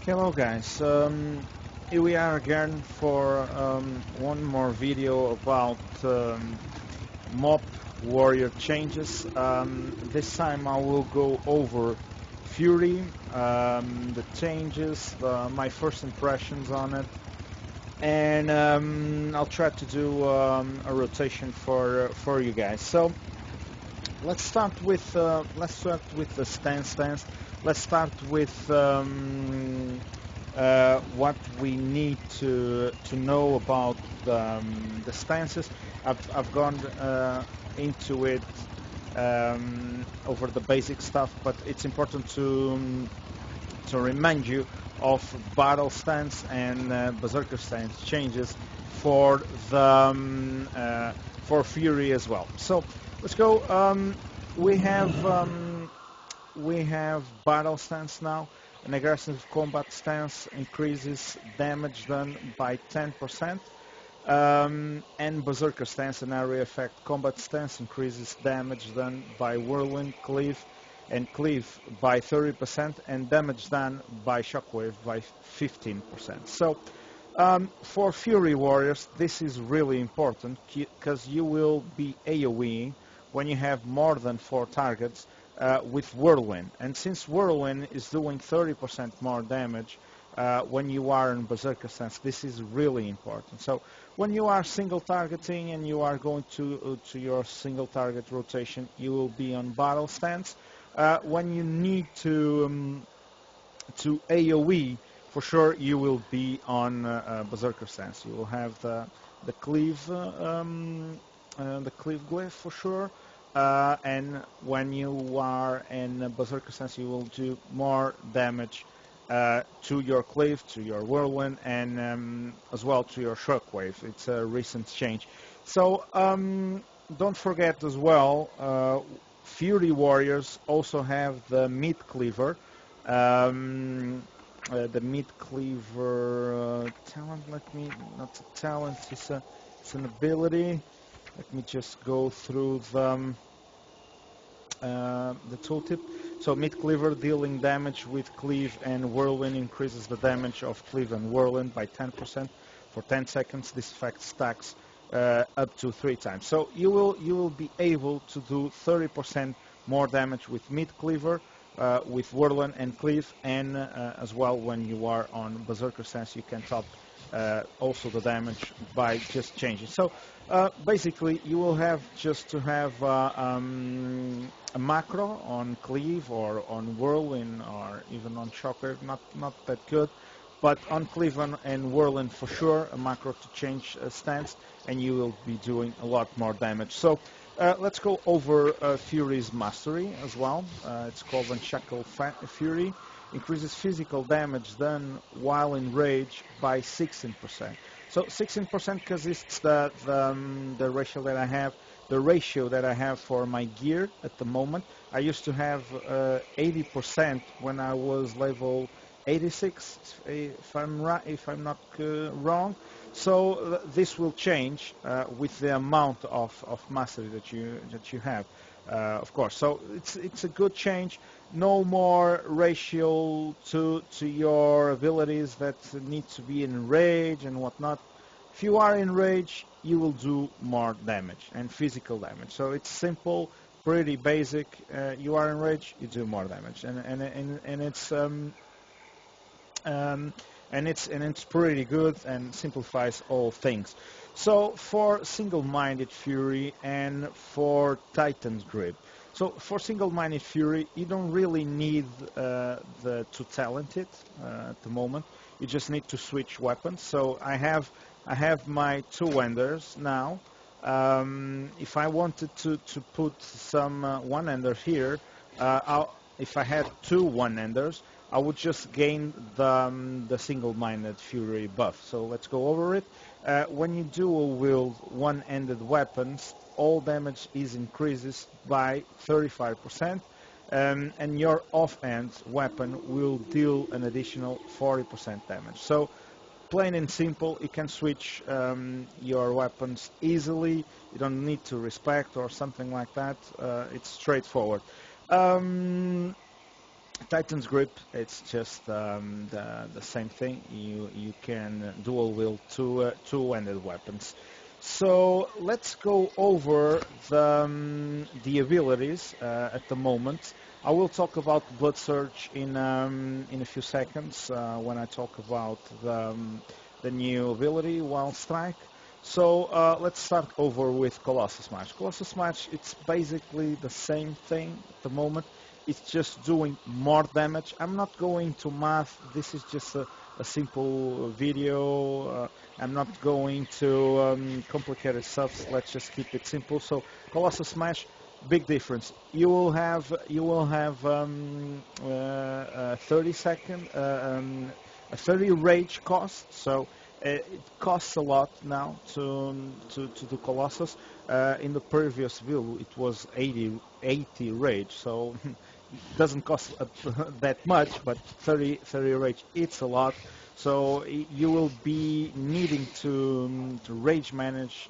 Hello guys, here we are again for one more video about Mop Warrior changes. This time I will go over Fury, the changes, my first impressions on it, and I'll try to do a rotation for you guys. So let's start with the stance. Let's start with what we need to know about the stances. I've gone into it over the basic stuff, but it's important to remind you of battle stance and berserker stance changes for the for Fury as well. So let's go. We have battle stance now. An aggressive combat stance increases damage done by 10%. And berserker stance, an area effect combat stance, increases damage done by whirlwind, cleave, and cleave by 30%, and damage done by shockwave by 15%. So for Fury Warriors, this is really important because you will be AoEing when you have more than 4 targets with Whirlwind. And since Whirlwind is doing 30% more damage when you are in Berserker stance, this is really important. So when you are single targeting and you are going to your single target rotation, you will be on battle stance. When you need to AoE, for sure you will be on Berserker stance. You will have the cleave glyph for sure. And when you are in Berserker stance, you will do more damage to your cleave, to your whirlwind, and as well to your shockwave. It's a recent change. So don't forget as well, Fury Warriors also have the mid cleaver. The mid cleaver talent. Not a talent. It's an ability. Let me just go through the tooltip. So mid cleaver dealing damage with cleave and whirlwind increases the damage of cleave and whirlwind by 10% for 10 seconds. This effect stacks up to 3 times. So you will be able to do 30% more damage with mid cleaver, with whirlwind and cleave, and as well when you are on berserker stance, you can top also the damage by just changing. So basically you will have just to have a macro on cleave or on whirlwind or even on shockwave, not that good, but on cleave and whirlwind for sure, a macro to change stance, and you will be doing a lot more damage. So let's go over Fury's mastery as well. It's called Unshackle Fury. Increases physical damage done while in rage by 16%. So 16% because it's the ratio that I have. The ratio that I have for my gear at the moment. I used to have 80% when I was level 86, if I'm not wrong. So this will change with the amount of mastery that you have, of course. So it's a good change. No more ratio to your abilities that need to be in rage and whatnot. If you are in rage, you will do more damage and physical damage. So it's simple, pretty basic. You are in rage, you do more damage, and it's pretty good and simplifies all things. So for single-minded Fury and for Titan's Grip. So for single-minded Fury, you don't really need to talent it at the moment. You just need to switch weapons. So I have my 2 wenders now. If I wanted to put some one-ender here, if I had 2 one-enders, I would just gain the single-minded Fury buff. So let's go over it. When you dual wield one-ended weapons, all damage is increases by 35%, and your off-end weapon will deal an additional 40% damage. So plain and simple, you can switch your weapons easily. You don't need to respect or something like that. It's straightforward. Titan's grip, it's just the same thing. You can dual wield two-handed weapons. So let's go over the abilities at the moment. I will talk about Blood Surge in a few seconds when I talk about the new ability, Wild Strike. So let's start over with Colossus Smash. Colossus Smash, it's basically the same thing at the moment. It's just doing more damage. I'm not going to math. This is just a simple video. I'm not going to complicated stuff. Let's just keep it simple. So Colossus Smash, big difference. You will have 30 second, a 30 rage cost. So it costs a lot now to do Colossus. In the previous build, it was 80 rage. So it doesn't cost that much, but 30 rage, it's a lot. So you will be needing to rage manage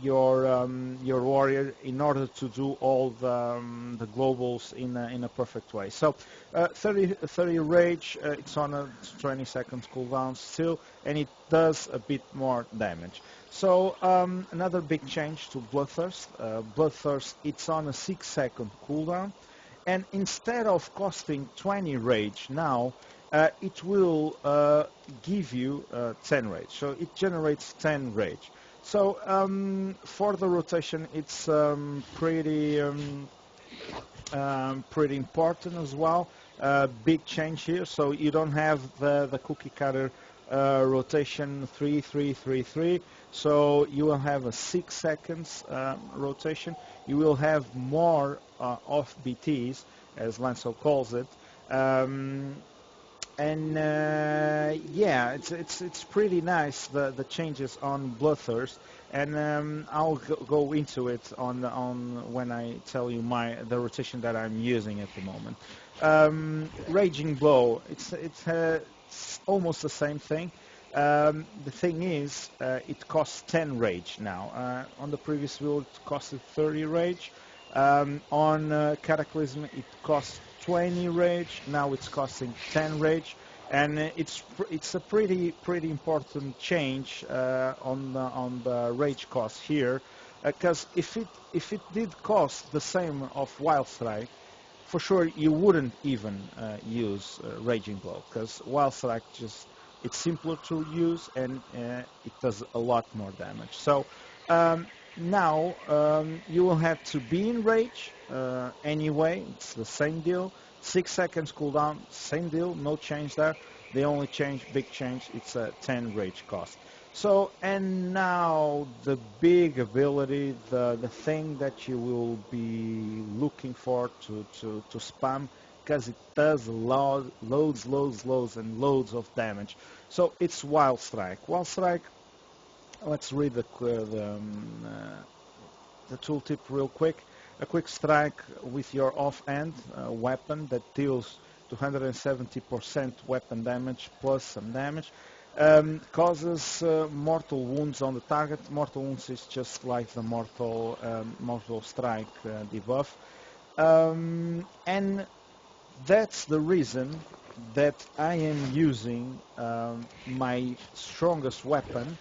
your warrior in order to do all the globals in a perfect way. So 30 rage, it's on a 20 seconds cooldown still, and it does a bit more damage. So another big change to Bloodthirst. Bloodthirst, it's on a 6-second cooldown, and instead of costing 20 rage now, it will give you 10 rage. So it generates 10 rage. So for the rotation, it's pretty important as well. Big change here. So you don't have the cookie cutter rotation 3-3-3-3. So you will have a 6 seconds rotation. You will have more off BTs, as Lancel calls it. Yeah, it's pretty nice, the changes on Bloodthirst, and I'll go into it on when I tell you the rotation that I'm using at the moment. Raging Blow, it's almost the same thing. The thing is, it costs 10 rage now. On the previous build, it costed 30 rage. On Cataclysm, it costs 20 rage. Now it's costing 10 rage, and it's a pretty important change on the rage cost here, because if it did cost the same of Wild Strike, for sure you wouldn't even use Raging Blow, because Wild Strike it's simpler to use, and it does a lot more damage. So now you will have to be in rage anyway. It's the same deal. 6 seconds cooldown, same deal, no change there. The only big change, it's a 10 rage cost. So, and now the big ability, the thing that you will be looking for to spam, because it does loads and loads of damage. So it's Wild Strike. Wild Strike, let's read the tooltip real quick. A quick strike with your offhand weapon that deals 270% weapon damage plus some damage. Causes mortal wounds on the target. Mortal wounds is just like the mortal strike debuff. And that's the reason that I am using my strongest weapon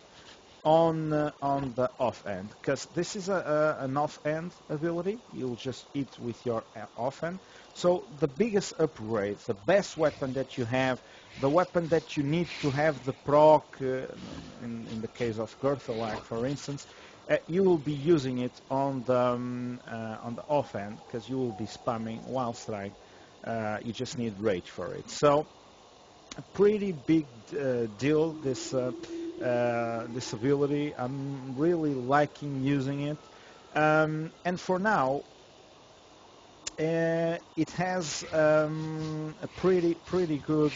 on the offhand, because this is an offhand ability. You'll just hit with your offhand. So the biggest upgrade, the best weapon that you have, the weapon that you need to have the proc, in the case of Gerthalak, for instance, you will be using it on the offhand, because you will be spamming Wild Strike. You just need rage for it. So a pretty big deal, this ability. I'm really liking using it, and for now it has a pretty good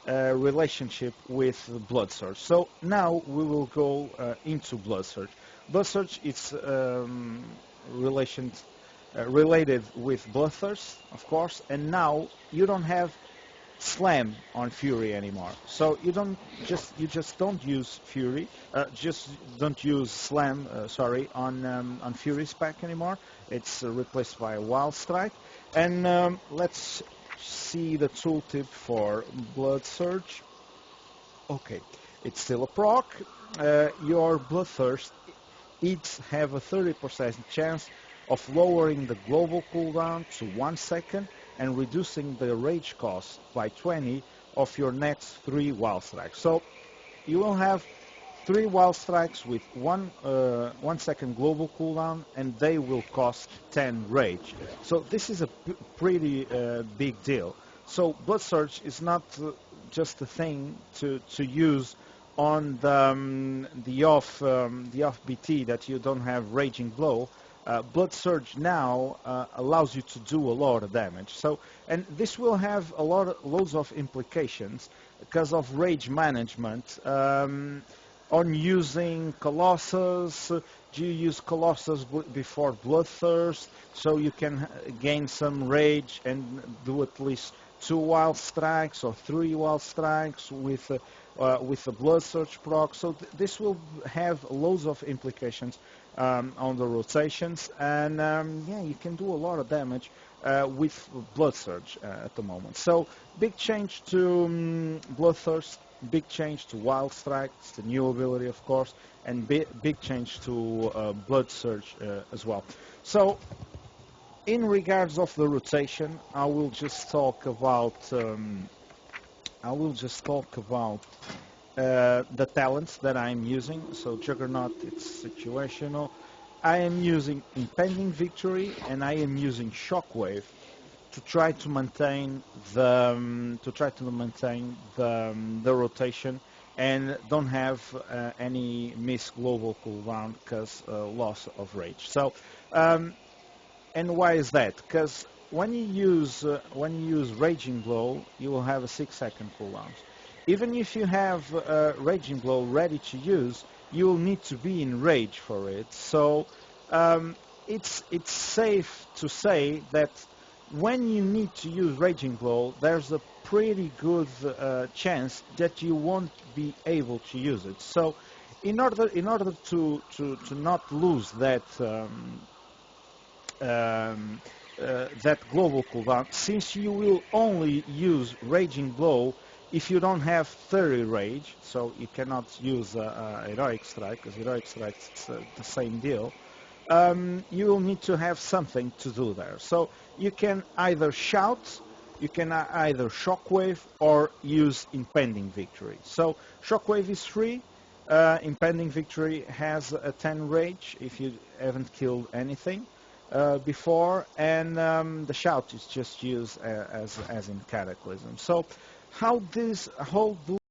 relationship with Blood Surge. So now we will go into Blood Surge. Blood Surge is related with Bloodthirst, of course, and now you don't have Slam on Fury anymore. So you just don't use Fury, just don't use Slam, on Fury's pack anymore. It's replaced by Wild Strike. And let's see the tooltip for Blood Surge. Okay, it's still a proc. Your Bloodthirst each have a 30% chance of lowering the global cooldown to 1 second and reducing the rage cost by 20 of your next 3 wild strikes. So you will have 3 wild strikes with 1 second global cooldown, and they will cost 10 rage. So this is a pretty big deal. So Blood Surge is not just a thing to use on the off BT that you don't have Raging Blow. Blood Surge now allows you to do a lot of damage. So, and this will have loads of implications because of rage management. On using Colossus, do you use Colossus before Bloodthirst so you can gain some rage and do at least 2 wild strikes or 3 wild strikes with a Blood Surge proc? So this will have loads of implications on the rotations, and yeah, you can do a lot of damage with Blood Surge at the moment. So big change to Bloodthirst, big change to Wild Strike, it's the new ability of course, and big change to Blood Surge as well. So in regards of the rotation, I will just talk about the talents that I'm using. So Juggernaut, it's situational. I am using Impending Victory and I am using Shockwave to try to maintain the rotation and don't have any miss global cooldown because loss of rage. So and why is that? Because when you use Raging Blow, you will have a 6-second cooldown. Even if you have Raging Blow ready to use, you will need to be in rage for it. So it's safe to say that when you need to use Raging Blow, there's a pretty good chance that you won't be able to use it. So in order to not lose that that global cooldown, since you will only use Raging Blow if you don't have 30 rage, so you cannot use Heroic Strike, because Heroic Strike is the same deal. You will need to have something to do there. So you can either shout, you can either Shockwave, or use Impending Victory. So Shockwave is free. Impending Victory has a 10 rage if you haven't killed anything before, and the shout is just used as in Cataclysm. So how do